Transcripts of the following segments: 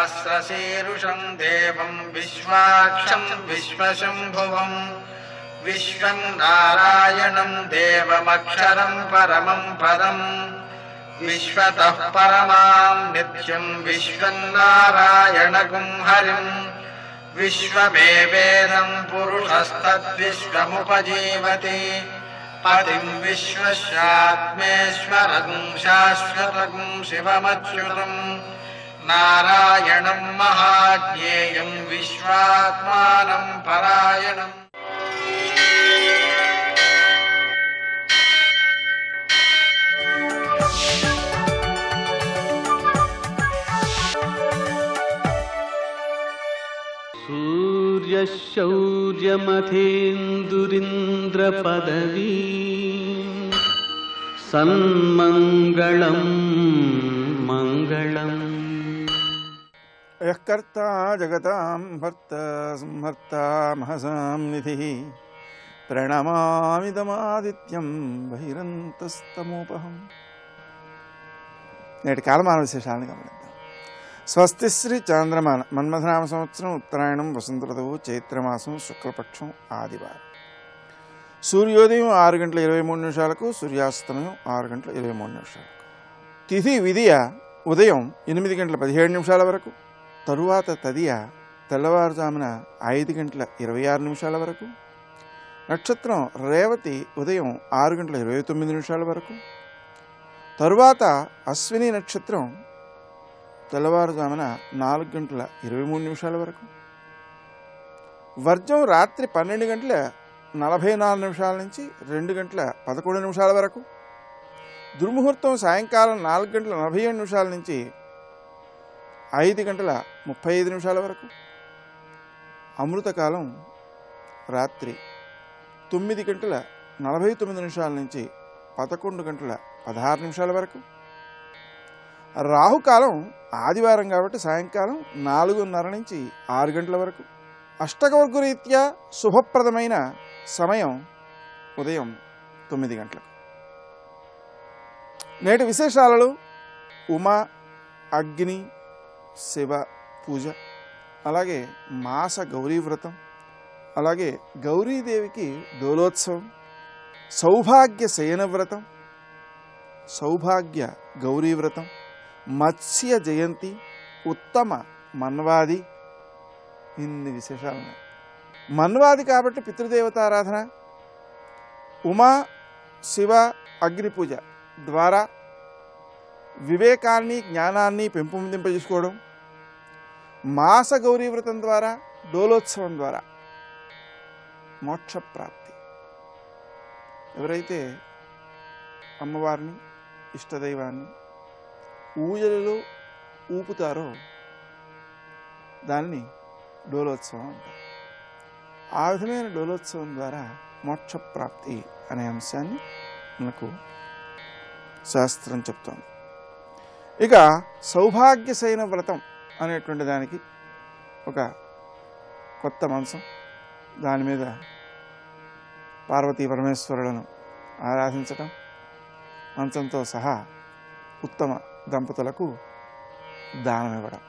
सहस्रशीर्षं देवं विश्वाक्षं विश्वशम्भुवं विश्वं नारायणं देवमक्षरं परमं पदं विश्वतः परमां नित्यं विश्वं नारायणगुं हरिं विश्वमेवेदं पुरुषस्तद्विश्वमुपजीवति पतिं विश्वस्यात्मेश्वरगुं शाश्वतगुं शिवमच्युतं नारायणं महाज्ञेयं विश्वात्मानं परायणम्। सूर्यशौर्यमथेन्दुरिन्द्रपदवी सन्मङ्गलं मङ्गलम्। यः कर्ता जगतां भर्ता संहर्ता महसां निधिः प्रणमामिदमादित्यं बहिरन्तस्तमोपहम्। నేటి కాలమాన విశేషాలను గమనిద్దాం. స్వస్తి శ్రీ చాంద్రమాన మన్మథనామ సంవత్సరం ఉత్తరాయణం వసంత ఋతువు చైత్రమాసం శుక్లపక్షం ఆదివారం. సూర్యోదయం 6:23 సూర్యాస్తమయం 6:23. తిథి విధియ ఉదయం 8:17 వరకు, తరువాత తదియ తెల్లవారుజామున 5:26 వరకు, నక్షత్రం రేవతి ఉదయం 6:29 వరకు, తరువాత అశ్విని నక్షత్రం తెల్లవారుజామున 4:23 వరకు, వర్జం రాత్రి 12:44 నుంచి 2:11 వరకు, దుర్ముహూర్తం సాయంకాలం 4:47 నుంచి 5:35 వరకు, అమృతకాలం రాత్రి 9:49 నుంచి 11:16 వరకు, రాహుకాలం ఆదివారం కాబట్టి సాయంకాలం 4:30 నుంచి 6 గంటల వరకు, అష్టకవర్గరీత్యా శుభప్రదమైన సమయం ఉదయం 9 గంటలకు. నేటి విశేషాలలో ఉమా, అగ్ని, శివ పూజ, అలాగే మాస గౌరీ వ్రతం, అలాగే గౌరీదేవికి దోలోత్సవం, సౌభాగ్య శయన వ్రతం, సౌభాగ్య గౌరీ వ్రతం, మత్స్య జయంతి, ఉత్తమ మన్వాది, ఇన్ని విశేషాలు ఉన్నాయి. మన్వాది కాబట్టి పితృదేవతారాధన, ఉమా శివ అగ్ని పూజ ద్వారా వివేకాన్ని జ్ఞానాన్ని పెంపొందింపజేసుకోవడం, మాస గౌరీ వ్రతం ద్వారా డోలోత్సవం ద్వారా మోక్షప్రాప్తి. ఎవరైతే అమ్మవారిని ఇష్టదైవాన్ని ఊయలలో ఊపుతారో దాన్ని డోలోత్సవం అంటారు. ఆ విధమైన డోలోత్సవం ద్వారా మోక్షప్రాప్తి అనే అంశాన్ని మనకు శాస్త్రం చెప్తోంది. ఇక సౌభాగ్యశయన వ్రతం అనేటువంటి దానికి ఒక కొత్త మంచం, దాని మీద పార్వతీ పరమేశ్వరులను ఆరాధించటం, మంచంతో సహా ఉత్తమ దంపతులకు దానం ఇవ్వడం,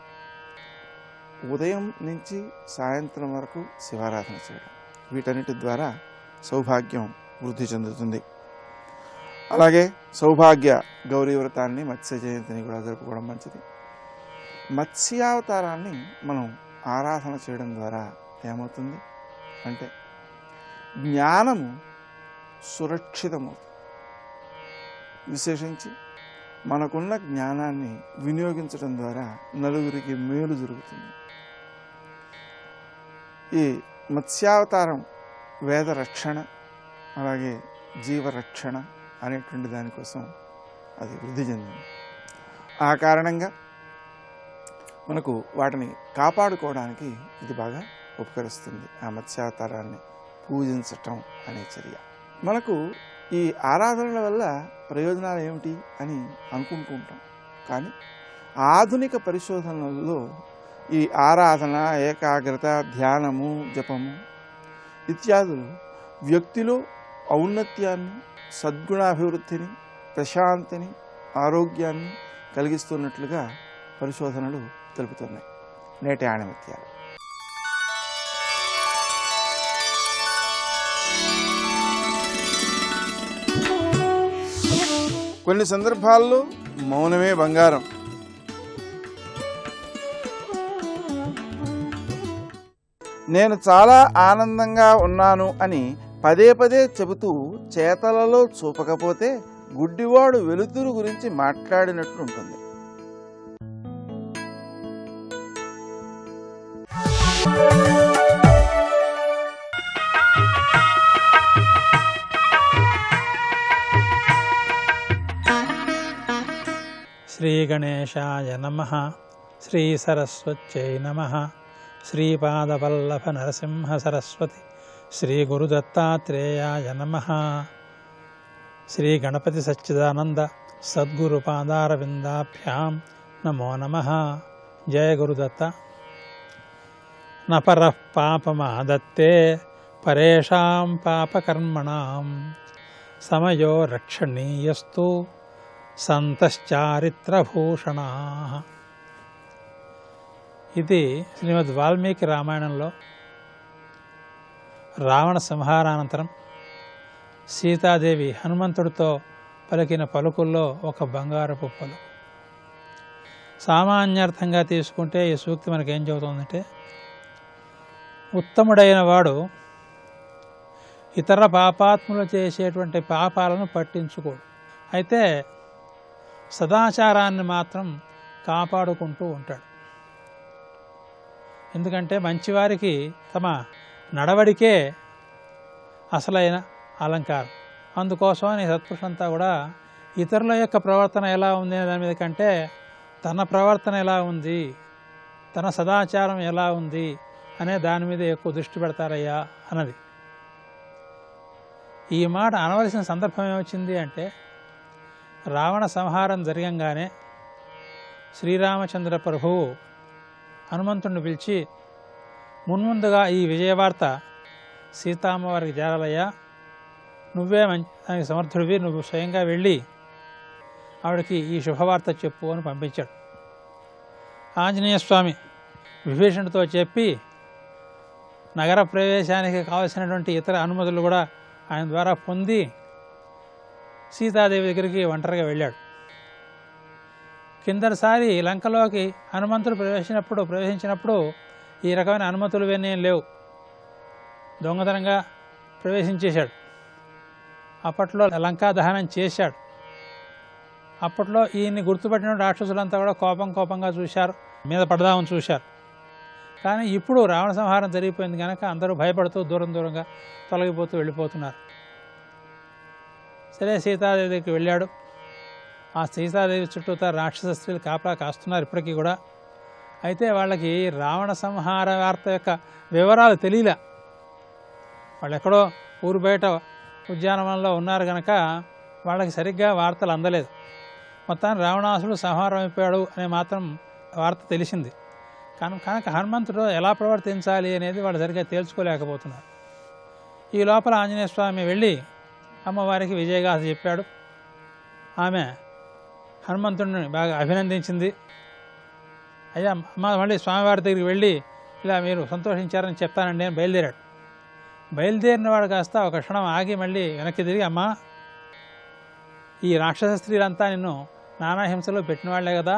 ఉదయం నుంచి సాయంత్రం వరకు శివారాధన చేయడం, వీటన్నిటి ద్వారా సౌభాగ్యం వృద్ధి చెందుతుంది. అలాగే సౌభాగ్య గౌరీ వ్రతాన్ని, మత్స్య జయంతిని కూడా జరుపుకోవడం మంచిది. మత్స్యావతారాన్ని మనం ఆరాధన చేయడం ద్వారా ఏమవుతుంది అంటే జ్ఞానము సురక్షితమవుతుంది. విశేషించి మనకున్న జ్ఞానాన్ని వినియోగించడం ద్వారా నలుగురికి మేలు జరుగుతుంది. ఈ మత్స్యావతారం వేద రక్షణ, అలాగే జీవరక్షణ అనేటువంటి దానికోసం అది వృద్ధి చెందింది. ఆ కారణంగా మనకు వాటిని కాపాడుకోవడానికి ఇది బాగా ఉపకరిస్తుంది. ఆ మత్స్యావతారాన్ని పూజించటం అనే చర్య. మనకు ఈ ఆరాధనల వల్ల ప్రయోజనాలు ఏమిటి అని అనుకుంటూ ఉంటాం. కానీ ఆధునిక పరిశోధనలలో ఈ ఆరాధన, ఏకాగ్రత, ధ్యానము, జపము ఇత్యాదులు వ్యక్తిలో ఔన్నత్యాన్ని, సద్గుణాభివృద్ధిని, ప్రశాంతిని, ఆరోగ్యాన్ని కలిగిస్తున్నట్లుగా పరిశోధనలు తెలుపుతున్నాయి. నేటి ఆణిముత్యాలు. కొన్ని సందర్భాల్లో మౌనమే బంగారం. నేను చాలా ఆనందంగా ఉన్నాను అని పదే పదే చెబుతూ చేతలలో చూపకపోతే గుడ్డివాడు వెలుతురు గురించి మాట్లాడినట్లుంటుంది. శ్రీ గణేశాయ నమః. శ్రీ సరస్వత్యై నమః. శ్రీపాదవల్లభ నరసింహ సరస్వతి శ్రీ గురుదత్తాత్రేయాయ నమః. శ్రీ గణపతి సచ్చిదానంద సద్గురు పాదారవిందాభ్యాం నమో నమః. జయ గురుదత్త. న పరః పాపమాదత్తే పరేషాం పాపకర్మణాం సమయో రక్షణీయస్తు సంతశ్చారిత్రభూషణాః. ఇది శ్రీమద్ వాల్మీకి రామాయణంలో రావణ సంహారానంతరం సీతాదేవి హనుమంతుడితో పలికిన పలుకుల్లో ఒక బంగారపు పలుకు. సామాన్యార్థంగా తీసుకుంటే ఈ సూక్తి మనకేం చెబుతోందంటే, ఉత్తముడైన వాడు ఇతర పాపాత్ములు చేసేటువంటి పాపాలను పట్టించుకోడు. అయితే సదాచారాన్ని మాత్రం కాపాడుకుంటూ ఉంటాడు. ఎందుకంటే మంచివారికి తమ నడవడికే అసలైన అలంకారం. అందుకోసమని సత్పురుషులంతా కూడా ఇతరుల యొక్క ప్రవర్తన ఎలా ఉంది అనే దాని మీద కంటే తన ప్రవర్తన ఎలా ఉంది, తన సదాచారం ఎలా ఉంది అనే దాని మీద ఎక్కువ దృష్టి పెడతారయ్యా అన్నది. ఈ మాట అనవలసిన సందర్భం ఏమొచ్చింది అంటే, రావణ సంహారం జరగంగానే శ్రీరామచంద్ర ప్రభువు హనుమంతుడిని పిలిచి, మున్ముందుగా ఈ విజయవార్త సీతామ్మవారికి చేరాలయ్యా, నువ్వే దానికి సమర్థుడివి, నువ్వు స్వయంగా వెళ్ళి ఆవిడకి ఈ శుభవార్త చెప్పు అని పంపించాడు. ఆంజనేయ స్వామి విభీషణుడితో చెప్పి నగర ప్రవేశానికి కావలసినటువంటి ఇతర అనుమతులు కూడా ఆయన ద్వారా పొంది సీతాదేవి దగ్గరికి ఒంటరిగా వెళ్ళాడు. కిందటిసారి లంకలోకి హనుమంతుడు ప్రవేశించినప్పుడు ఈ రకమైన అనుమతులు ఇవన్నీ లేవు. దొంగతనంగా ప్రవేశించేశాడు. అప్పట్లో లంకా దహనం చేశాడు. అప్పట్లో ఈయన్ని గుర్తుపట్టిన రాక్షసులంతా కూడా కోపంగా చూశారు, మీద పడదామని చూశారు. కానీ ఇప్పుడు రావణ సంహారం జరిగిపోయింది కనుక అందరూ భయపడుతూ దూరంగా తొలగిపోతూ వెళ్ళిపోతున్నారు. సరే, సీతాదేవి దగ్గరికి వెళ్ళాడు. ఆ సీతాదేవి చుట్టూతా రాక్షస స్త్రీలు కాపలా కాస్తున్నారు ఇప్పటికీ కూడా. అయితే వాళ్ళకి రావణ సంహార వార్త యొక్క వివరాలు తెలియలే. వాళ్ళు ఎక్కడో ఊరు బయట ఉద్యానవనంలో ఉన్నారు కనుక వాళ్ళకి సరిగ్గా వార్తలు అందలేదు. మొత్తాన్ని రావణాసుడు సంహారం అయిపోయాడు అనే మాత్రం వార్త తెలిసింది. కనుక హనుమంతుడు ఎలా ప్రవర్తించాలి అనేది వాళ్ళు సరిగ్గా తేల్చుకోలేకపోతున్నారు. ఈ లోపల ఆంజనేయ స్వామి వెళ్ళి అమ్మవారికి విజయగాథ చెప్పాడు. ఆమె హనుమంతుడిని బాగా అభినందించింది. అయ్యా అమ్మ, మళ్ళీ స్వామివారి దగ్గరికి వెళ్ళి ఇలా మీరు సంతోషించారని చెప్తానండి అని బయలుదేరాడు. బయలుదేరిన వాడు కాస్త ఒక క్షణం ఆగి మళ్ళీ వెనక్కి తిరిగి, అమ్మా, ఈ రాక్షస స్త్రీలంతా నిన్ను నానా హింసలో పెట్టిన వాళ్లే కదా,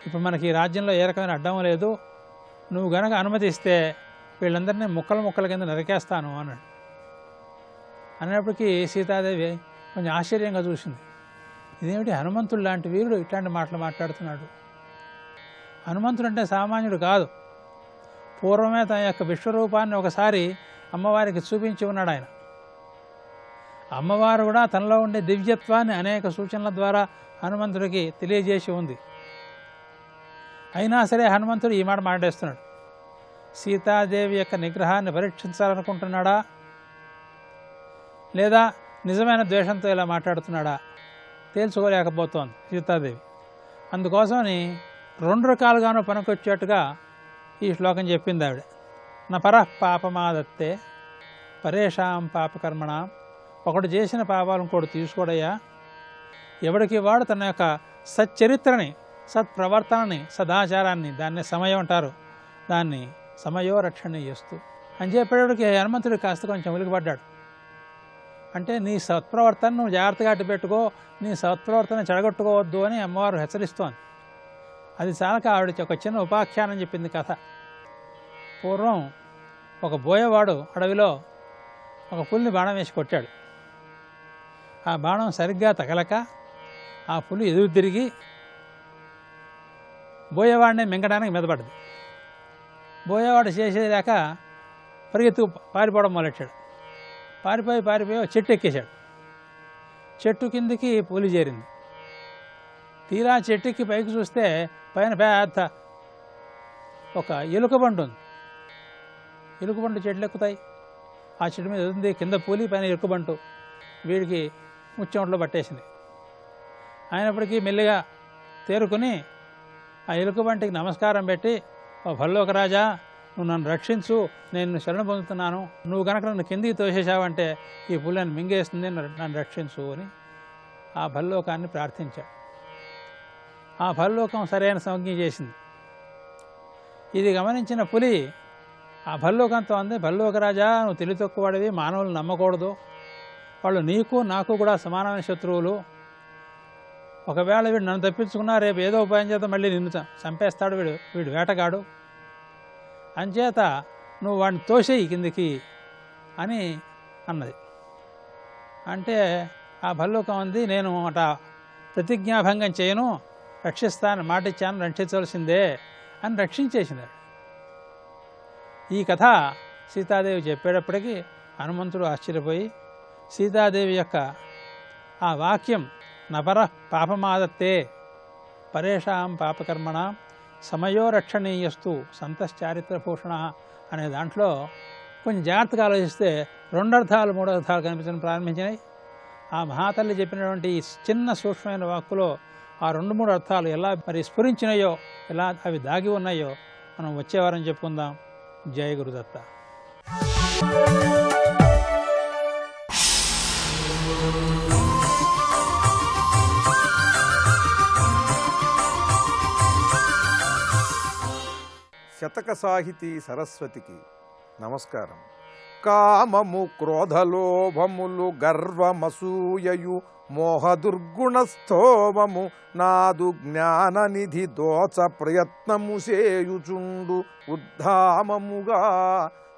ఇప్పుడు మనకి ఈ రాజ్యంలో ఏ రకమైన అడ్డం లేదు, నువ్వు గనక అనుమతిస్తే వీళ్ళందరినీ ముక్కల కింద నరికేస్తాను అన్నాడు. అనేప్పటికీ సీతాదేవి కొంచెం ఆశ్చర్యంగా చూసింది. ఇదేమిటి, హనుమంతుడు లాంటి వీరుడు ఇట్లాంటి మాటలు మాట్లాడుతున్నాడు? హనుమంతుడు అంటే సామాన్యుడు కాదు. పూర్వమే తన యొక్క విశ్వరూపాన్ని ఒకసారి అమ్మవారికి చూపించి ఉన్నాడు ఆయన. అమ్మవారు కూడా తనలో ఉండే దివ్యత్వాన్ని అనేక సూచనల ద్వారా హనుమంతుడికి తెలియజేసి ఉంది. అయినా సరే హనుమంతుడు ఈ మాట మాట్లాడేస్తున్నాడు. సీతాదేవి యొక్క నిగ్రహాన్ని పరీక్షించాలనుకుంటున్నాడా, లేదా నిజమైన ద్వేషంతో ఇలా మాట్లాడుతున్నాడా తేల్చుకోలేకపోతోంది సీతాదేవి. అందుకోసమని రెండు రకాలుగానూ పనికొచ్చేట్టుగా ఈ శ్లోకం చెప్పింది ఆవిడ. నా పరః పాపమాదత్తే పరేషాం పాపకర్మణాం. ఒకడు చేసిన పాపాలు ఇంకోటి తీసుకోడయ్యా. ఎవడికి వాడు తన యొక్క సచ్చరిత్రని, సత్ప్రవర్తనని, సదాచారాన్ని, దాన్ని సమయం అంటారు, దాన్ని సమయో రక్షణ చేస్తూ అని చెప్పేటప్పటికి హనుమంతుడు కాస్త కొంచెం ఉలికిపడ్డాడు. అంటే నీ సత్ప్రవర్తన నువ్వు జాగ్రత్తగా అట్టు పెట్టుకో, నీ సత్ప్రవర్తన చెడగొట్టుకోవద్దు అని అమ్మవారు హెచ్చరిస్తోంది. అది చాలక ఆవిడ ఒక చిన్న ఉపాఖ్యానం చెప్పింది కథ. పూర్వం ఒక బోయవాడు అడవిలో ఒక పులిని బాణం వేసి కొట్టాడు. ఆ బాణం సరిగ్గా తగలక ఆ పులి ఎదురు తిరిగి బోయేవాడిని మింగడానికి మెదపడ్డది. బోయేవాడు చేసేదాక పరిగెత్తు పారిపోవడం మొదలెట్టాడు. పారిపోయి ఒక చెట్టు ఎక్కేశాడు. చెట్టు కిందికి పులి చేరింది. తీరా చెట్టుకి పైకి చూస్తే పైన పెద్ద ఒక ఎలుకబంటు ఉంది. ఎలుకబంటు చెట్లు ఎక్కుతాయి, ఆ చెట్టు మీద ఉంది, కింద పులి పైన ఎలుకబంటు. వీడికి ముచ్చెమట్లో పట్టేసింది. అయినప్పటికీ మెల్లిగా తేరుకుని ఆ ఎలుకబంటికి నమస్కారం పెట్టి, ఓ భల్లోక రాజా, నువ్వు నన్ను రక్షించు, నేను శరణ పొందుతున్నాను, నువ్వు కనుక నన్ను కిందికి తోసేసావంటే ఈ పులి నన్ను మింగేస్తుంది, నన్ను రక్షించు అని ఆ భల్లోకాన్ని ప్రార్థించాడు. ఆ భల్లోకం సరైన సంజ్ఞ చేసింది. ఇది గమనించిన పులి ఆ భల్లోకంతో అంది, భల్లోక రాజా, నువ్వు తెలివి తక్కువవాడివి, మానవులు నమ్మకూడదు, వాళ్ళు నీకు నాకు కూడా సమానమైన శత్రువులు. ఒకవేళ వీడు నన్ను తప్పించుకున్నా రేపు ఏదో ఉపాయం చేత మళ్ళీ నిన్ను చంపేస్తాడు, వీడు వేటగాడు, అంచేత నువ్వు వాడిని తోసేయి కిందికి అని అన్నది. అంటే ఆ భల్లోకం ఉంది, నేను అట ప్రతిజ్ఞాభంగం చేయను, రక్షిస్తాను, మాట ఇచ్చాను, రక్షించవలసిందే అని రక్షించేసింది. ఈ కథ సీతాదేవి చెప్పేటప్పటికీ హనుమంతుడు ఆశ్చర్యపోయి సీతాదేవి యొక్క ఆ వాక్యం నపర పాపమాదత్తే పరేషాం పాపకర్మణ సమయో రక్షణీయస్తు సంతశ్చారిత్రభూషణ అనే దాంట్లో కొంచెం జాగ్రత్తగా ఆలోచిస్తే 2 అర్థాలు 3 అర్థాలు కనిపించడం ప్రారంభించినాయి. ఆ మహాతల్లి చెప్పినటువంటి ఈ చిన్న సూక్ష్మమైన వాక్కులో ఆ 2-3 అర్థాలు ఎలా మరి స్ఫురించినాయో, ఎలా అవి దాగి ఉన్నాయో మనం వచ్చేవారం చెప్పుకుందాం. జయ గురుదత్త. శతక సాహితీ సరస్వతికి నమస్కారం. కామము క్రోధలోభములు గర్వమసూయయు మోహదుర్గుణస్థోమము నాదు జ్ఞాననిధి దోచ ప్రయత్నము చేయుచుండు ఉద్ధామముగా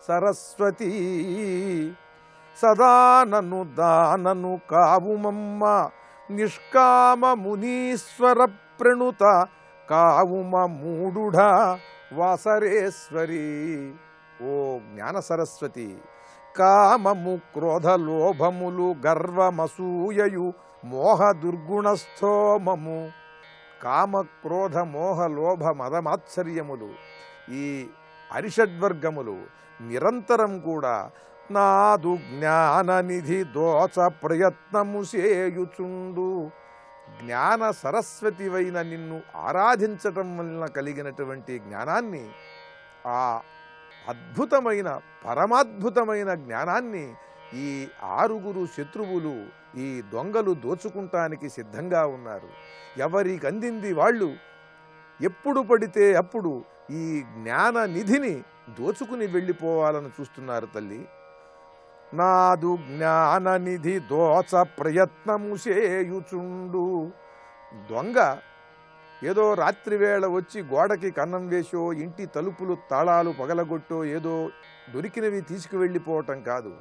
సరస్వతీ సదానను దానను కావుమమ్మ నిష్కామ మునీశ్వర ప్రణుత కావుమ మూఢుడా వాసరేశ్వరి. ఓ జ్ఞాన సరస్వతి, కామము క్రోధలోభములు గర్వమసూయయు మోహ దుర్గుణస్థోమము, కామ క్రోధ మోహ లోభ మదమాత్సర్యములు ఈ అరిషడ్వర్గములు నిరంతరం కూడా నాదు జ్ఞాననిధి దోచ ప్రయత్నము చేయుచుండు. జ్ఞాన సరస్వతివైన నిన్ను ఆరాధించటం వలన కలిగినటువంటి జ్ఞానాన్ని, ఆ అద్భుతమైన పరమాద్భుతమైన జ్ఞానాన్ని ఈ 6 శత్రువులు, ఈ దొంగలు దోచుకుంటానికి సిద్ధంగా ఉన్నారు. ఎవరికి అందింది వాళ్ళు ఎప్పుడు పడితే అప్పుడు ఈ జ్ఞాన నిధిని దోచుకుని వెళ్ళిపోవాలని చూస్తున్నారు తల్లి. నాదు జ్ఞాననిధి దోచ ప్రయత్నము చేయుచుండు. దొంగ ఏదో రాత్రివేళ వచ్చి గోడకి కన్నం వేసో, ఇంటి తలుపులు తాళాలు పగలగొట్టో ఏదో దొరికినవి తీసుకువెళ్ళిపోవటం కాదు.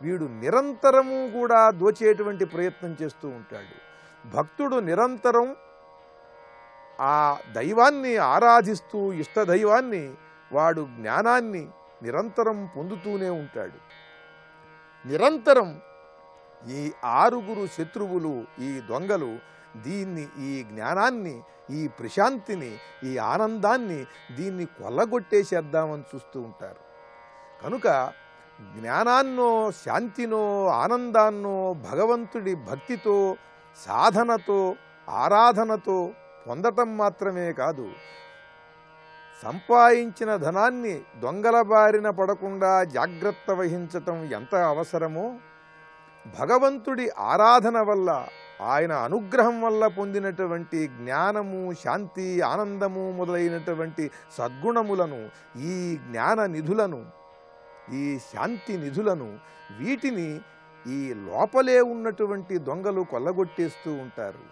వీడు నిరంతరము కూడా దోచేటువంటి ప్రయత్నం చేస్తూ ఉంటాడు. భక్తుడు నిరంతరం ఆ దైవాన్ని ఆరాధిస్తూ, ఇష్టదైవాన్ని, వాడు జ్ఞానాన్ని నిరంతరం పొందుతూనే ఉంటాడు. నిరంతరం ఈ 6 శత్రువులు, ఈ దొంగలు దీన్ని, ఈ జ్ఞానాన్ని, ఈ ప్రశాంతిని, ఈ ఆనందాన్ని దీన్ని కొల్లగొట్టేసేద్దామని చూస్తూ ఉంటారు. కనుక జ్ఞానాన్నో, శాంతినో, ఆనందాన్నో భగవంతుడి భక్తితో, సాధనతో, ఆరాధనతో పొందటం మాత్రమే కాదు, సంపాదించిన ధనాన్ని దొంగల బారిన పడకుండా జాగ్రత్త వహించటం ఎంత అవసరమో, భగవంతుడి ఆరాధన వల్ల ఆయన అనుగ్రహం వల్ల పొందినటువంటి జ్ఞానము, శాంతి, ఆనందము మొదలైనటువంటి సద్గుణములను, ఈ జ్ఞాన నిధులను, ఈ శాంతి నిధులను, వీటిని ఈ లోపలే ఉన్నటువంటి దొంగలు కొల్లగొట్టేస్తూ ఉంటారు.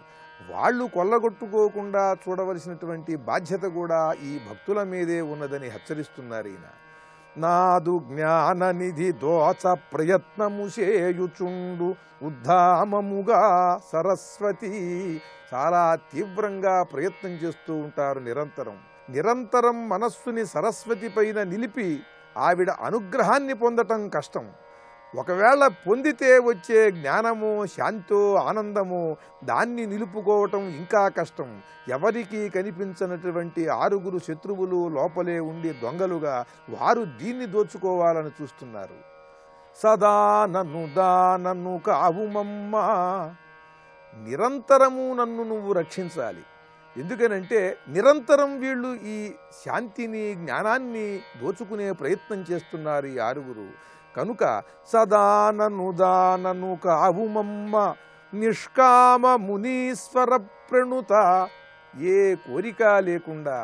వాళ్ళు కొల్లగొట్టుకోకుండా చూడవలసినటువంటి బాధ్యత కూడా ఈ భక్తుల మీదే ఉన్నదని హెచ్చరిస్తున్నారు ఈయన. నాదు జ్ఞాన నిధి దోచ ప్రయత్నము చేయుచుండు ఉద్ధామముగా సరస్వతి. చాలా తీవ్రంగా ప్రయత్నం చేస్తూ ఉంటారు నిరంతరం మనస్సుని సరస్వతి పైన నిలిపి ఆవిడ అనుగ్రహాన్ని పొందటం కష్టం. ఒకవేళ పొందితే వచ్చే జ్ఞానము, శాంతో, ఆనందము దాన్ని నిలుపుకోవటం ఇంకా కష్టం. ఎవరికీ కనిపించనటువంటి 6 శత్రువులు లోపలే ఉండి దొంగలుగా వారు దీన్ని దోచుకోవాలని చూస్తున్నారు. సదా నన్ను కావుమమ్మ, నిరంతరము నన్ను నువ్వు రక్షించాలి. ఎందుకనంటే నిరంతరం వీళ్ళు ఈ శాంతిని, జ్ఞానాన్ని దోచుకునే ప్రయత్నం చేస్తున్నారు ఈ 6. కనుక సదా నన్ను కావుమమ్మ నిష్కామ మునీశ్వర ప్రణుత. ఏ కోరిక లేకుండా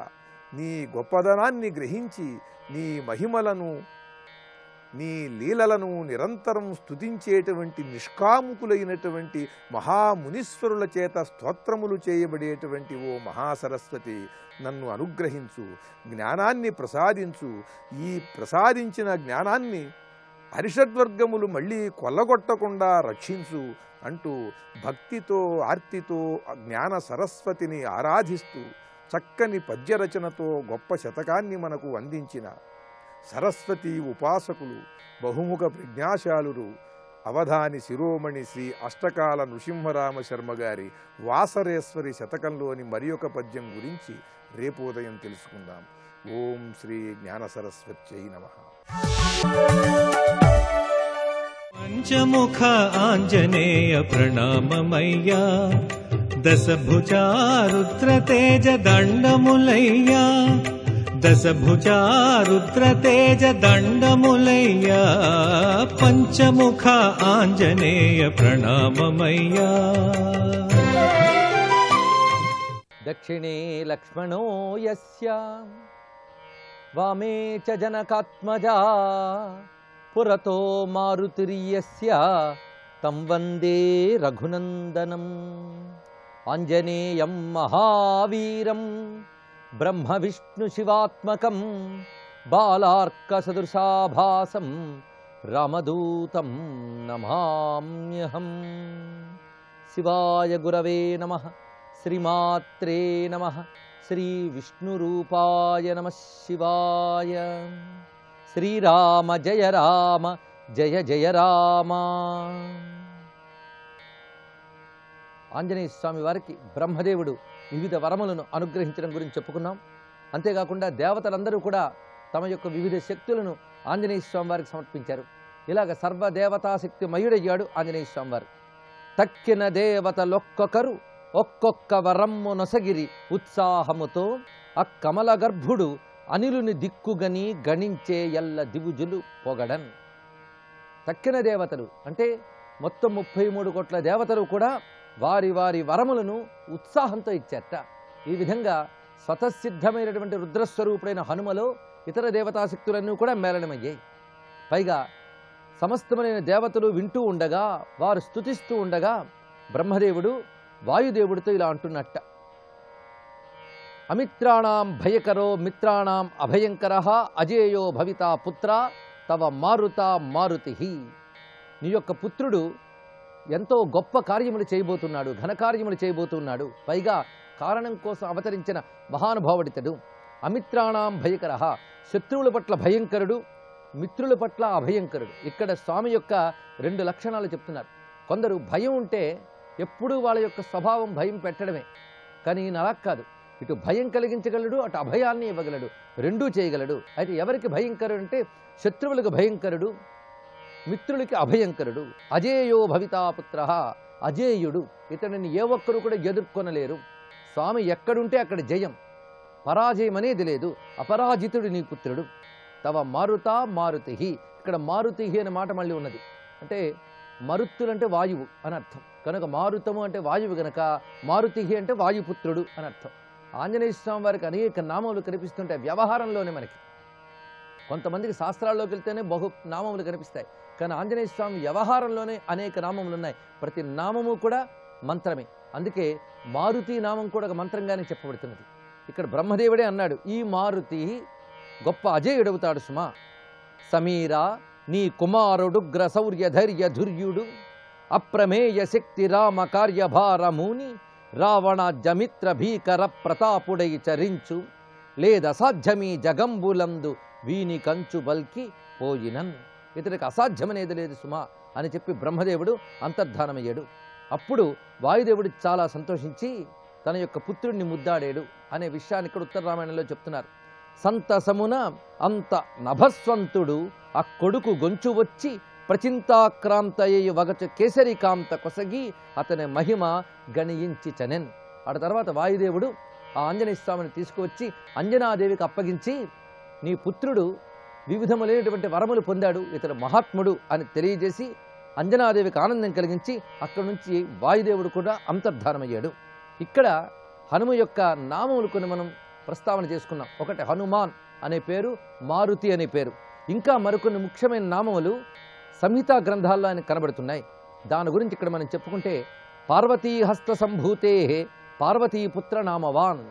నీ గొప్పదనాన్ని గ్రహించి నీ మహిమలను, నీ లీలలను నిరంతరం స్తుతించేటువంటి నిష్కాముకులైనటువంటి మహామునీశ్వరుల చేత స్తోత్రములు చేయబడేటువంటి ఓ మహాసరస్వతి, నన్ను అనుగ్రహించు, జ్ఞానాన్ని ప్రసాదించు. ఈ ప్రసాదించిన జ్ఞానాన్ని అరిషద్వర్గములు మళ్ళీ కొల్లగొట్టకుండా రక్షించు అంటూ భక్తితో, ఆర్తితో జ్ఞాన సరస్వతిని ఆరాధిస్తూ చక్కని పద్యరచనతో గొప్ప శతకాన్ని మనకు అందించిన సరస్వతి ఉపాసకులు, బహుముఖ ప్రజ్ఞాశాలురు అవధాని శిరోమణి శ్రీ అష్టకాల నృసింహరామ శర్మ గారి వాసరేశ్వరి శతకంలోని మరి ఒక పద్యం గురించి రేపు ఉదయం తెలుసుకుందాం. ఓం శ్రీ జ్ఞాన సరస్వత్యై నమః. పంచముఖ ఆంజనేయ ప్రణామమయ్యా, దశభుజా రుద్ర తేజ దండములయ్యా, దశభుజా రుద్ర తేజ దండములయ్యా, పంచముఖ ఆంజనేయ ప్రణామమయ్యా. దక్షిణే లక్ష్మణో యస్య వామే చ జనకాత్మజా పురతో మారుతిర్యస్య తం వందే రఘునందనం. ఆంజనేయం మహావీరం బ్రహ్మ విష్ణు శివాత్మకం బాలార్క సదృశాభాసం రామదూతం నమామ్యహం. శివాయ గురవే నమః. శ్రీమాత్రే నమః. శ్రీ విష్ణురూపాయ నమః శివాయ. శ్రీరామ జయ రామ జయ జయ రామ. ఆంజనేయ స్వామి వారికి బ్రహ్మదేవుడు వివిధ వరములను అనుగ్రహించడం గురించి చెప్పుకున్నాం. అంతేకాకుండా దేవతలందరూ కూడా తమ యొక్క వివిధ శక్తులను ఆంజనేయ స్వామి వారికి సమర్పించారు. ఇలాగ సర్వదేవతాశక్తి మయుడయ్యాడు ఆంజనేయ స్వామి వారు. తక్కిన దేవతలొక్కొక్కరు ఒక్కొక్క వరమ్ము నొసగిరి ఉత్సాహముతో అక్కమల గర్భుడు అనిలుని దిక్కుగని గణించే ఎల్ల దివుజులు పొగడన్. తక్కిన దేవతలు అంటే మొత్తం 33 కోట్ల దేవతలు కూడా వారి వారి వరములను ఉత్సాహంతో ఇచ్చారట. ఈ విధంగా స్వతసిద్ధమైనటువంటి రుద్రస్వరూపుడైన హనుమలో ఇతర దేవతాశక్తులన్నీ కూడా మేళనమయ్యాయి. పైగా సమస్తమైన దేవతలు వింటూ ఉండగా, వారు స్తుతిస్తూ ఉండగా బ్రహ్మదేవుడు వాయుదేవుడితో ఇలా అంటున్నట్ట. అమిత్రాణం భయకరో మిత్రాణం అభయంకర అజేయో భవితా పుత్ర తవ మారుత మారుతి. నీ యొక్క పుత్రుడు ఎంతో గొప్ప కార్యములు చేయబోతున్నాడు, ఘనకార్యములు చేయబోతున్నాడు. పైగా కారణం కోసం అవతరించిన మహానుభావుడితడు. అమిత్రాణం భయకర, శత్రువుల పట్ల భయంకరుడు, మిత్రుల పట్ల అభయంకరుడు. ఇక్కడ స్వామి యొక్క 2 లక్షణాలు చెప్తున్నారు. కొందరు భయం ఉంటే ఎప్పుడూ వాళ్ళ యొక్క స్వభావం భయం పెట్టడమే. కానీ ఈయన అలా కాదు. ఇటు భయం కలిగించగలడు, అటు అభయాన్ని ఇవ్వగలడు, రెండూ చేయగలడు. అయితే ఎవరికి భయంకరుడు అంటే శత్రువులకు భయంకరుడు, మిత్రులకి అభయంకరుడు. అజేయో భవితాపుత్ర, అజేయుడు. ఇతడిని ఏ ఒక్కరు కూడా ఎదుర్కొనలేరు. స్వామి ఎక్కడుంటే అక్కడ జయం, పరాజయం అనేది లేదు. అపరాజితుడు నీ పుత్రుడు. తవ మారుత మారుతి. ఇక్కడ మారుతి అనే మాట మళ్ళీ ఉన్నది. అంటే మరుత్తులంటే వాయువు అని అర్థం. కనుక మారుతము అంటే వాయువు గనక మారుతి అంటే వాయుపుత్రుడు అని అర్థం. ఆంజనేయ స్వామి వారికి అనేక నామములు కనిపిస్తుంటాయి వ్యవహారంలోనే. మనకి కొంతమందికి శాస్త్రాల్లోకి వెళ్తేనే బహు నామములు కనిపిస్తాయి, కానీ ఆంజనేయ స్వామి వ్యవహారంలోనే అనేక నామములు ఉన్నాయి. ప్రతి నామము కూడా మంత్రమే. అందుకే మారుతి నామం కూడా ఒక మంత్రంగానే చెప్పబడుతున్నది. ఇక్కడ బ్రహ్మదేవుడే అన్నాడు, ఈ మారుతి గొప్ప అజేయుడవుతాడు సుమా. సమీరా నీ కుమారుడు గ్రశౌర్య ధైర్య ధుర్యుడు, అప్రమేయ శక్తి రామ కార్యభారముని, రావణ జమిత్ర భీకర ప్రతాపుడై చరించు, లేదసాధ్యమీ జగంబులందు వీని కంచు బల్కి పోయినన్. ఇతడికి అసాధ్యమనేది లేదు సుమా అని చెప్పి బ్రహ్మదేవుడు అంతర్ధానమయ్యాడు. అప్పుడు వాయుదేవుడు చాలా సంతోషించి తన యొక్క పుత్రుడిని ముద్దాడాడు అనే విషయాన్ని ఇక్కడ ఉత్తర రామాయణంలో చెప్తున్నారు. సంతసమున అంత నభస్వంతుడు ఆ కొడుకు గొంచు వచ్చి ప్రచింతాక్రాంతయ్య వగచు కేసరికాంత కొసగి అతని మహిమ గణయించి చనెన్. ఆ తర్వాత వాయుదేవుడు ఆ ఆంజనేయ స్వామిని తీసుకువచ్చి అంజనాదేవికి అప్పగించి, నీ పుత్రుడు వివిధములైనటువంటి వరములు పొందాడు, ఇతడు మహాత్ముడు అని తెలియజేసి అంజనాదేవికి ఆనందం కలిగించి అక్కడి నుంచి వాయుదేవుడు కూడా అంతర్ధానమయ్యాడు. ఇక్కడ హనుమ యొక్క నామములు కొన్ని మనం ప్రస్తావన చేసుకున్నాం. ఒకటి హనుమాన్ అనే పేరు, మారుతి అనే పేరు, ఇంకా మరికొన్ని ముఖ్యమైన నామములు సంహితా గ్రంథాల్లో ఆయన కనబడుతున్నాయి. దాని గురించి ఇక్కడ మనం చెప్పుకుంటే, పార్వతీ హస్త సంభూతే పార్వతీపుత్ర నామవాన్.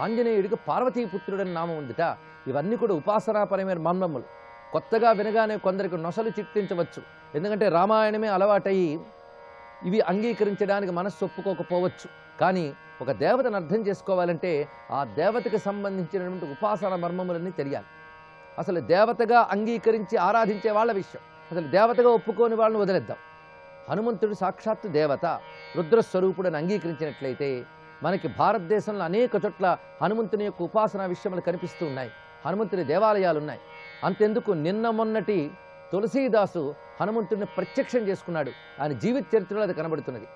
ఆంజనేయుడికి పార్వతీపుత్రుడని నామం ఉందిట. ఇవన్నీ కూడా ఉపాసనాపరమైన మర్మములు. కొత్తగా వినగానే కొందరికి నొసలు చిట్టించవచ్చు, ఎందుకంటే రామాయణమే అలవాటయ్యి ఇవి అంగీకరించడానికి మనస్సు ఒప్పుకోకపోవచ్చు. కానీ ఒక దేవతను అర్థం చేసుకోవాలంటే ఆ దేవతకి సంబంధించినటువంటి ఉపాసన మర్మములన్నీ తెలియాలి. అసలు దేవతగా అంగీకరించి ఆరాధించే వాళ్ళ విషయం, అసలు దేవతగా ఒప్పుకోని వాళ్ళని వదిలేద్దాం. హనుమంతుడు సాక్షాత్తు దేవత, రుద్రస్వరూపుడని అంగీకరించినట్లయితే మనకి భారతదేశంలో అనేక చోట్ల హనుమంతుని యొక్క ఉపాసనా విషయములు కనిపిస్తూ ఉన్నాయి. హనుమంతుని దేవాలయాలు ఉన్నాయి. అంతెందుకు నిన్న మొన్నటి తులసీదాసు హనుమంతుడిని ప్రత్యక్షం చేసుకున్నాడు. ఆయన జీవిత చరిత్రలో అది కనబడుతున్నది.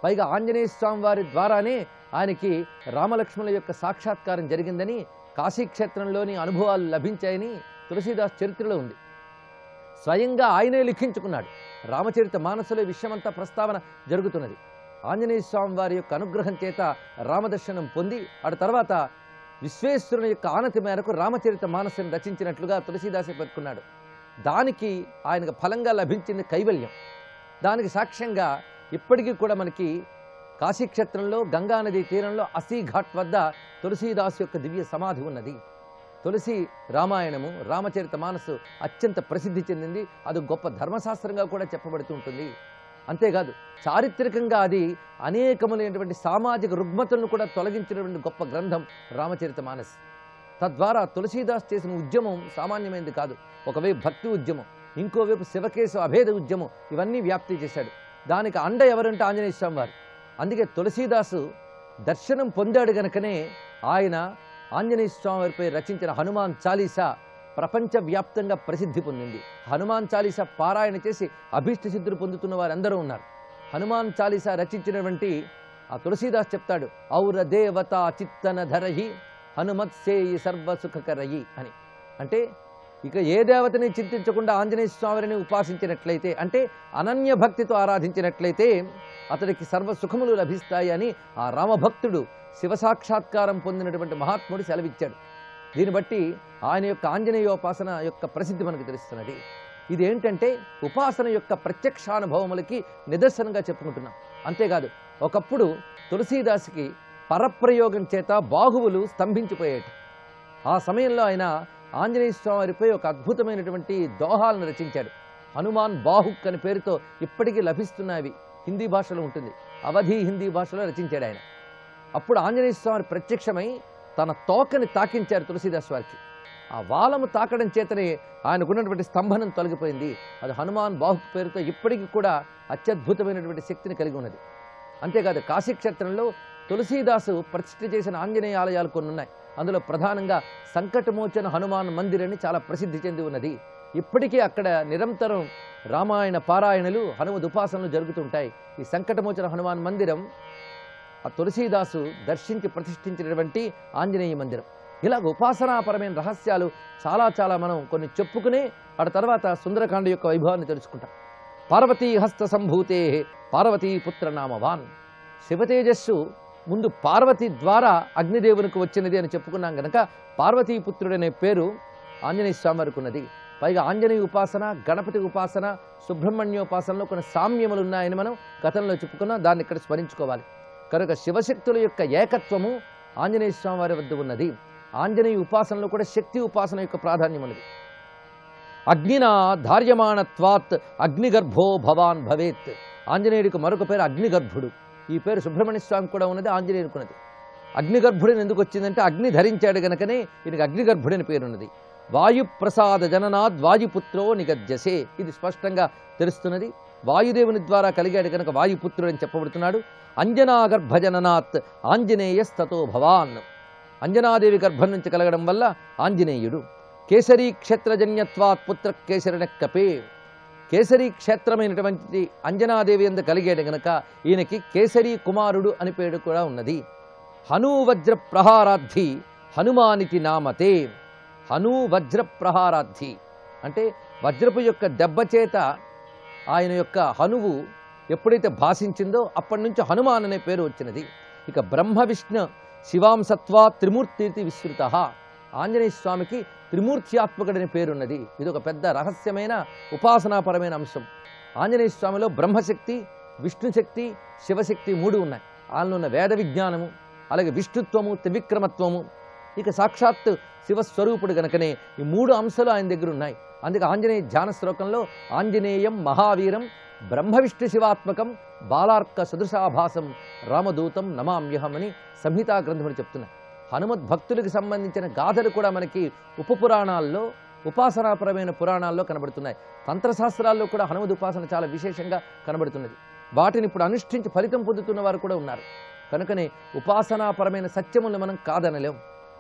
పైగా ఆంజనేయ స్వామి వారి ద్వారానే ఆయనకి రామలక్ష్మణుల యొక్క సాక్షాత్కారం జరిగిందని, కాశీక్షేత్రంలోని అనుభవాలు లభించాయని తులసీదాస్ చరిత్రలో ఉంది. స్వయంగా ఆయనే లిఖించుకున్నాడు. రామచరిత మానసులో విషయమంతా ప్రస్తావన జరుగుతున్నది. ఆంజనేయ స్వామి వారి యొక్క అనుగ్రహం చేత రామదర్శనం పొంది ఆ తర్వాత విశ్వేశ్వరుని యొక్క ఆనతి మేరకు రామచరిత మానసుని రచించినట్లుగా తులసీదాసే పేర్కొన్నాడు. దానికి ఆయనకు ఫలంగా లభించింది కైవల్యం. దానికి సాక్ష్యంగా ఇప్పటికీ కూడా మనకి కాశీక్షేత్రంలో గంగానది తీరంలో అసీఘాట్ వద్ద తులసీదాసు యొక్క దివ్య సమాధి ఉన్నది. తులసి రామాయణము, రామచరిత మానసు అత్యంత ప్రసిద్ధి చెందింది. అది గొప్ప ధర్మశాస్త్రంగా కూడా చెప్పబడుతూ ఉంటుంది. అంతేకాదు చారిత్రకంగా అది అనేకములైనటువంటి సామాజిక రుగ్మతలను కూడా తొలగించినటువంటి గొప్ప గ్రంథం రామచరిత మానస్. తద్వారా తులసీదాస్ చేసిన ఉద్యమం సామాన్యమైనది కాదు. ఒకవైపు భక్తి ఉద్యమం, ఇంకోవైపు శివకేశవ అభేద ఉద్యమం, ఇవన్నీ వ్యాప్తి చేశాడు. దానికి అండ ఎవరంటే ఆంజనేయ స్వామి వారు. అందుకే తులసీదాసు దర్శనం పొందాడు గనుకనే ఆయన ఆంజనేయ స్వామి వారిపై రచించిన హనుమాన్ చాలీసా ప్రపంచవ్యాప్తంగా ప్రసిద్ధి పొందింది. హనుమాన్ చాలీసా పారాయణ చేసి అభీష్ట సిద్ధులు పొందుతున్న వారందరూ ఉన్నారు. హనుమాన్ చాలీసా రచించినటువంటి ఆ తులసీదాస్ చెప్తాడు, ఔర దేవత చిత్తన ధరహి హనుమత్సేయి సర్వసుఖకరయి అని. అంటే ఇక ఏ దేవతని చింతించకుండా ఆంజనేయ స్వామిని ఉపాసించినట్లయితే, అంటే అనన్య భక్తితో ఆరాధించినట్లయితే అతడికి సర్వసుఖములు లభిస్తాయి అని ఆ రామభక్తుడు శివసాక్షాత్కారం పొందినటువంటి మహాత్ముడు సెలవిచ్చాడు. దీన్ని బట్టి ఆయన యొక్క ఆంజనేయోపాసన యొక్క ప్రసిద్ధి మనకు తెలుస్తున్నది. ఇది ఏంటంటే ఉపాసన యొక్క ప్రత్యక్షానుభవములకి నిదర్శనంగా చెప్పుకుంటున్నాం. అంతేకాదు ఒకప్పుడు తులసీదాసుకి పరప్రయోగం చేత బాహువులు స్తంభించిపోయేట. ఆ సమయంలో ఆయన ఆంజనేయ స్వామిపై ఒక అద్భుతమైనటువంటి దోహాలను రచించాడు. హనుమాన్ బాహుక్ అని పేరుతో ఇప్పటికీ లభిస్తున్నవి. హిందీ భాషలో ఉంటుంది, అవధి హిందీ భాషలో రచించాడు ఆయన. అప్పుడు ఆంజనేయ స్వామి ప్రత్యక్షమై తన తోకని తాకించారు తులసీదాస్ వారికి. ఆ వాలము తాకడం చేతనే ఆయనకున్నటువంటి స్తంభనం తొలగిపోయింది. అది హనుమాన్ బాహుక్ పేరుతో ఇప్పటికీ కూడా అత్యద్భుతమైనటువంటి శక్తిని కలిగి ఉన్నది. అంతేకాదు కాశీక్షేత్రంలో తులసీదాసు ప్రతిష్ఠ చేసిన ఆంజనేయ ఆలయాలు కొన్ని ఉన్నాయి. అందులో ప్రధానంగా సంకటమోచన హనుమాన్ మందిర్ అని చాలా ప్రసిద్ధి చెంది ఉన్నది. ఇప్పటికీ అక్కడ నిరంతరం రామాయణ పారాయణలు, హనుమద్ ఉపాసనలు జరుగుతుంటాయి. ఈ సంకటమోచన హనుమాన్ మందిరం ఆ తులసీదాసు దర్శించి ప్రతిష్ఠించినటువంటి ఆంజనేయ మందిరం. ఇలాగ ఉపాసనాపరమైన రహస్యాలు చాలా మనం కొన్ని చెప్పుకునే ఆ తర్వాత సుందరకాండ యొక్క వైభవాన్ని తెలుసుకుంటాం. పార్వతీ హస్త సంభూతే పార్వతీపుత్ర నామవాన్. శివతేజస్సు ముందు పార్వతి ద్వారా అగ్నిదేవునికి వచ్చినది అని చెప్పుకున్నాం గనక పార్వతీపుత్రుడనే పేరు ఆంజనేయ స్వామి వారికి ఉన్నది. పైగా ఆంజనేయ ఉపాసన, గణపతి ఉపాసన, సుబ్రహ్మణ్యోపాసనలో కొన్ని సామ్యములు ఉన్నాయని మనం గతంలో చెప్పుకున్నాం. దాన్ని ఇక్కడ స్మరించుకోవాలి. కనుక శివశక్తుల యొక్క ఏకత్వము ఆంజనేయ స్వామి వారి వద్ద ఉన్నది. ఆంజనేయ ఉపాసనలో కూడా శక్తి ఉపాసన యొక్క ప్రాధాన్యం ఉన్నది. అగ్నినా ధార్యమాణత్వాత్ అగ్నిగర్భో భవాన్ భవేత్. ఆంజనేయుడికి మరొక పేరు అగ్నిగర్భుడు. ఈ పేరు సుబ్రహ్మణ్య స్వామి కూడా ఉన్నది, ఆంజనేయునికి ఉన్నది. అగ్నిగర్భుడిని ఎందుకు వచ్చిందంటే అగ్ని ధరించాడు గనకనే ఈయనకి అగ్నిగర్భుడని పేరున్నది. వాయుప్రసాద జననాద్ వాయుపుత్రో నిగజ్జసే, ఇది స్పష్టంగా తెలుస్తున్నది. వాయుదేవుని ద్వారా కలిగాడు కనుక వాయుపుత్రుడు అని చెప్పబడుతున్నాడు. అంజనాగర్భ జననాత్ ఆంజనేయస్తతో భవాన్. అంజనాదేవి గర్భం నుంచి కలగడం వల్ల ఆంజనేయుడు. కేసరీ క్షేత్రజన్యత్వాత్ పుత్ర కేసరిన కపే. కేసరీ క్షేత్రమైనటువంటి అంజనాదేవి అందు కలిగాడు గనక ఈయనకి కేసరీ కుమారుడు అని పేరు కూడా ఉన్నది. హనువజ్ర ప్రహారాద్ధి హనుమానితి నామతే. హనువజ్ర ప్రహారాద్ధి అంటే వజ్రపు యొక్క దెబ్బ చేత ఆయన యొక్క హనువు ఎప్పుడైతే భాషించిందో అప్పటి నుంచి హనుమాన్ అనే పేరు వచ్చినది. ఇక బ్రహ్మ విష్ణు శివాంసత్వా త్రిమూర్తి విస్తృత. ఆంజనేయ స్వామికి త్రిమూర్త్యాత్మకుడనే పేరున్నది. ఇది ఒక పెద్ద రహస్యమైన ఉపాసనాపరమైన అంశం. ఆంజనేయ స్వామిలో బ్రహ్మశక్తి, విష్ణుశక్తి, శివశక్తి మూడు ఉన్నాయి. ఆయనలో ఉన్న వేద విజ్ఞానము, అలాగే విష్ణుత్వము, త్రివిక్రమత్వము, ఇక సాక్షాత్ శివస్వరూపుడు గనకనే ఈ మూడు అంశాలు ఆయన దగ్గర ఉన్నాయి. అందుకే ఆంజనేయ ధ్యాన శ్లోకంలో ఆంజనేయం మహావీరం బ్రహ్మ విష్ణు శివాత్మకం బాలార్క సదృశాభాసం రామదూతం నమామ్యహం అని సంహితా గ్రంథములు చెప్తున్నాయి. హనుమద్ భక్తులకు సంబంధించిన గాథలు కూడా మనకి ఉపపురాణాల్లో, ఉపాసనాపరమైన పురాణాల్లో కనబడుతున్నాయి. తంత్రశాస్త్రాల్లో కూడా హనుమద్ ఉపాసన చాలా విశేషంగా కనబడుతున్నది. వాటిని ఇప్పుడు అనుష్ఠించి ఫలితం పొందుతున్న వారు కూడా ఉన్నారు. కనుకనే ఉపాసనాపరమైన సత్యములను మనం కాదనలేం.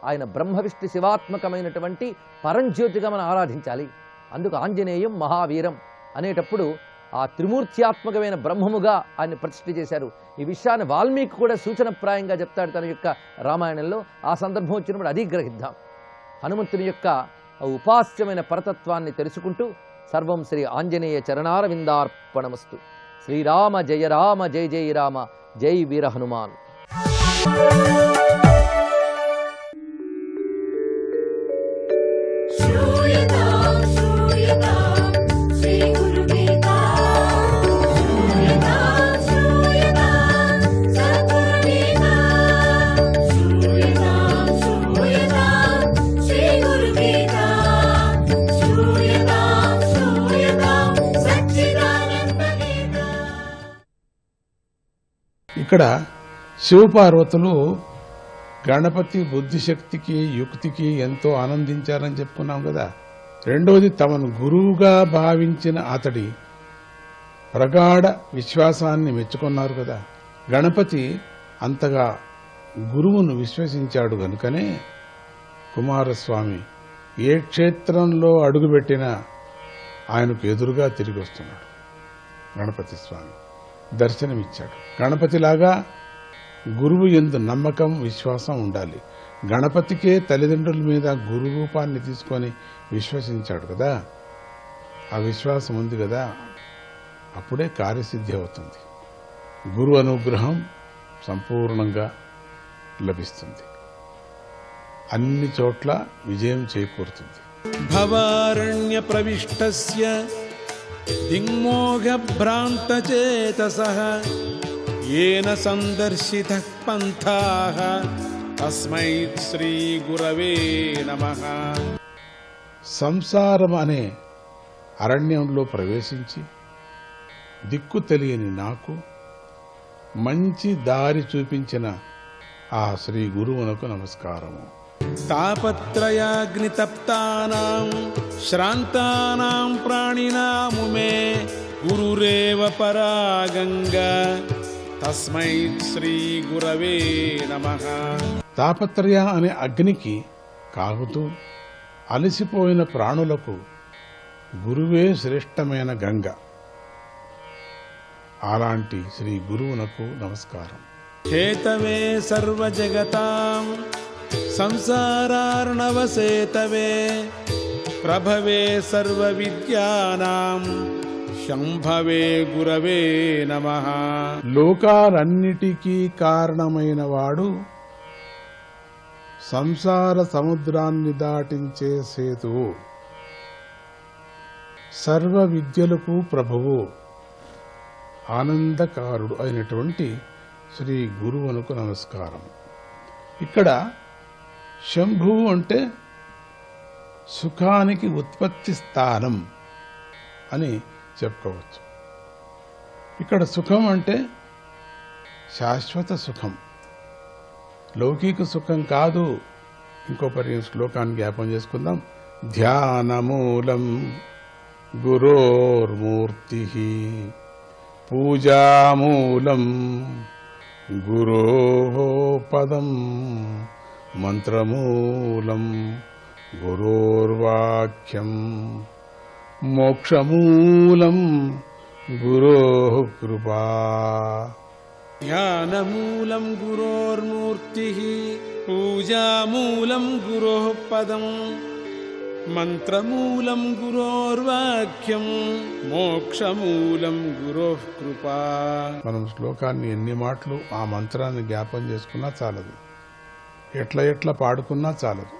ఆయన బ్రహ్మ విష్ణు శివాత్మకమైనటువంటి పరంజ్యోతిగా మనం ఆరాధించాలి. అందుకు ఆంజనేయం మహావీరం అనేటప్పుడు ఆ త్రిమూర్త్యాత్మకమైన బ్రహ్మముగా ఆయన ప్రతిష్ఠ చేశారు. ఈ విషయాన్ని వాల్మీకి కూడా సూచనప్రాయంగా చెప్తాడు తన యొక్క రామాయణంలో. ఆ సందర్భం వచ్చినప్పుడు అది గ్రహిద్దాం. హనుమంతుని యొక్క ఉపాస్యమైన పరతత్వాన్ని తెలుసుకుంటూ సర్వం శ్రీ ఆంజనేయ చరణారవిందార్పణమస్తు. శ్రీరామ జయ రామ జయ జయ రామ జై వీర హనుమాన్. ఇక్కడ శివపార్వతులు గణపతి బుద్ధిశక్తికి యుక్తికి ఎంతో ఆనందించారని చెప్పుకున్నాం కదా. రెండవది తమను గురువుగా భావించిన అతడి ప్రగాఢ విశ్వాసాన్ని మెచ్చుకున్నారు కదా. గణపతి అంతగా గురువును విశ్వసించాడు గనుకనే కుమారస్వామి ఏ క్షేత్రంలో అడుగుపెట్టినా ఆయనకు ఎదురుగా తిరిగి వస్తున్నాడు. గణపతి స్వామి దర్శనమిచ్చాడు. గణపతిలాగా గురువు యందు నమ్మకం, విశ్వాసం ఉండాలి. గణపతికే తల్లిదండ్రుల మీద గురు రూపాన్ని తీసుకొని విశ్వసించాడు కదా. ఆ విశ్వాసం ఉంది కదా, అప్పుడే కార్యసిద్ధి అవుతుంది. గురు అనుగ్రహం సంపూర్ణంగా లభిస్తుంది. అన్ని చోట్ల విజయం చేకూరుతుంది. భవారణ్య ప్రవిష్టస్య దిగ్మోఘ భ్రాంతచేతసః येन संदर्शितः पंथाः तस्मै శ్రీ గురవే నమః. సంసారం అనే అరణ్యంలో ప్రవేశించి దిక్కు తెలియని నాకు మంచి దారి చూపించిన ఆ శ్రీ గురువునకు నమస్కారము. తాపత్రయాగ్నితప్తానాం శ్రాంతానాం ప్రాణినాముమే గురురేవ పరాగంగా తస్మై శ్రీ గురవే నమః. తాపత్రయ అనే అగ్నికి కాగుతూ అలసిపోయిన ప్రాణులకు గురువే శ్రేష్టమైన గంగ. అలాంటి శ్రీ గురువునకు నమస్కారం. హేతవే సర్వజగతాం సంసారార్ణవసేతవే ప్రభవే సర్వ విద్యానాం శంభవే గురవే నమః. లోకాలన్నిటికీ కారణమైన వాడు, సంసార సముద్రాన్ని దాటించే సేతువు, సర్వ విద్యలకు ప్రభువు, ఆనందకారుడు అయినటువంటి శ్రీ గురువునకు నమస్కారం. ఇక్కడ శంభువు అంటే సుఖానికి ఉత్పత్తి స్థానం అని చెప్పుకోవచ్చు. ఇక్కడ సుఖం అంటే శాశ్వత సుఖం, లౌకిక సుఖం కాదు. ఇంకో శ్లోకాన్ని జ్ఞాపం చేసుకుందాం. ధ్యానమూలం గురోర్మూర్తి, పూజామూలం గురోః పదం, మంత్రమూలం గురోర్వాక్యం, మోక్షమూలం గురోః కృపా. ధ్యానమూలం గురోర్మూర్తిః, పూజామూలం గురోః పదం, మంత్రమూలం గురోర్వాక్యం, మోక్షమూలం గురోః కృపా. మనం శ్లోకాన్ని ఎన్ని మాటలు ఆ మంత్రాన్ని జ్ఞాపం చేసుకున్నా చాలదు, ఎట్లా పాడుకున్నా చాలదు.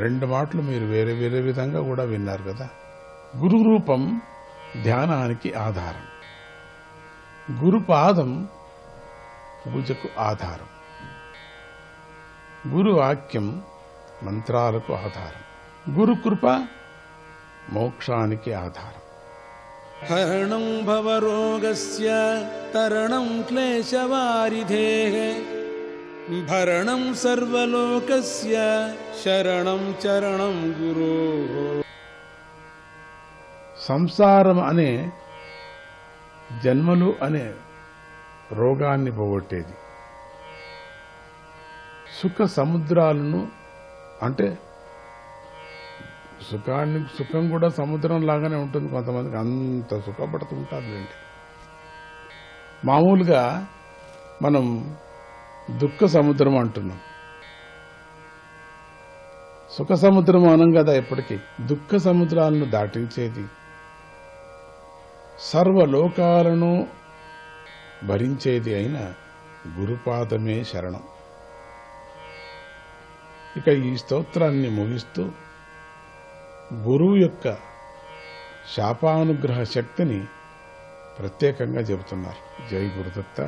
2 మాటలు మీరు వేరే వేరే విధంగా కూడా విన్నారు కదా. గురు రూపం ధ్యానానికి ఆధారం, గురుపాదం పూజకు ఆధారం, గురు వాక్యం మంత్రాలకు ఆధారం, గురు కృప మోక్షానికి ఆధారం. హరణం భవరోగస్య తరణం క్లేశవారిధేః, భరణం సర్వలోకస్య శరణం చరణం గురోః. సంసారం అనే జన్మలు అనే రోగాన్ని పోగొట్టేది, సుఖ సముద్రాలను, అంటే సుఖం కూడా సముద్రం లాగానే ఉంటుంది. కొంతమందికి అంత సుఖపడుతూ ఉంటారులేండి. మామూలుగా మనం దుఃఖ సముద్రం అంటున్నాం, సుఖ సముద్రం అనం కదా. ఎప్పటికీ దుఃఖ సముద్రాలను దాటించేది, సర్వలోకాలను భరించేది అయిన గురుపాదమే శరణం. ఇక ఈ స్తోత్రాన్ని ముగిస్తూ గురువు యొక్క శాపానుగ్రహ శక్తిని ప్రత్యేకంగా చెబుతున్నారు. జై గురుదత్త.